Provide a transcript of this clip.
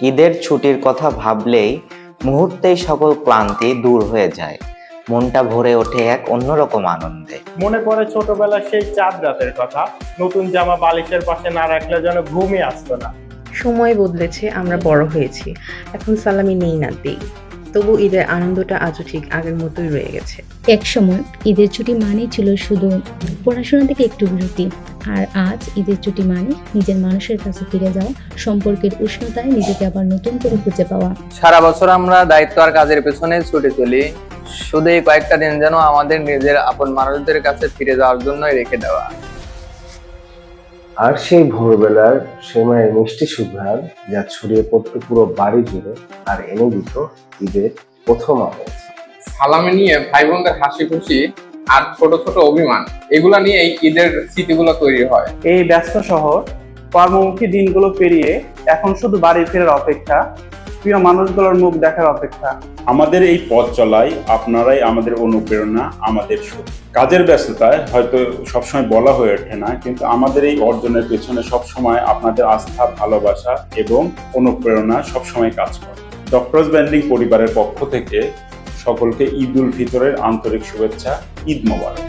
ঈদের ছুটির কথা ভাবলেই মুহূর্তেই সকল ক্লান্তি দূর হয়ে যায়, মনটা ভরে ওঠে এক অন্যরকম আনন্দে। মনে পড়ে ছোটবেলার সেই চাঁদ রাতের কথা, নতুন জামা বালিশের পাশে না রাখলে যেন ঘুমই আসতো না। সময় বদলেছে, আমরা বড় হয়েছি, এখন সালামি নেই না দেই, তবু ঈদের আনন্দটা আজও ঠিক আগের মতোই রয়ে গেছে। এক সময় ঈদের ছুটি মানেই ছিল শুধু পড়াশোনা থেকে একটু বিরতি, আর আজ ঈদের ছুটি মানে নিজের মানুষের কাছে ফিরে যাওয়া, সম্পর্কের উষ্ণতায় নিজেকে আবার নতুন করে খুঁজে পাওয়া। সারা বছর আমরা দায়িত্ব আর কাজের পেছনে ছুটে চলি, শুধু এই কয়েকটা দিন যেন আমাদের নিজের আপন মানুষদের কাছে ফিরে যাওয়ার জন্যই রেখে দেওয়া। আর সেই ভোরবেলার সেমাইয়ের মিষ্টি সুঘ্রাণ যা ছড়িয়ে পড়তো পুরো বাড়ি জুড়ে আর এনে দিত ঈদের প্রথম আমেজ। সালামি নিয়ে ভাই বোনদের হাসি খুশি আর ছোট ছোট অভিমান, এগুলা নিয়ে এই ঈদের স্মৃতিগুলো তৈরি হয়। এই ব্যস্ত শহর, কর্মমুখী দিনগুলো পেরিয়ে এখন শুধু বাড়ি ফেরার অপেক্ষা, প্রিয় মানুষগুলোর মুখ দেখার অপেক্ষা। আমাদের এই পথ চলায় আপনারাই আমাদের অনুপ্রেরণা, আমাদের শক্তি। কাজের ব্যস্ততায় হয়তো সবসময় বলা হয়ে ওঠে না, কিন্তু আমাদের এই অর্জনের পেছনে সবসময় আপনাদের আস্থা, ভালোবাসা এবং অনুপ্রেরণা সবসময় কাজ করে। ডক্টরস ব্র্যান্ডিং পরিবারের পক্ষ থেকে সকলকে ঈদ উল ফিতরের আন্তরিক শুভেচ্ছা। ঈদ মোবারক।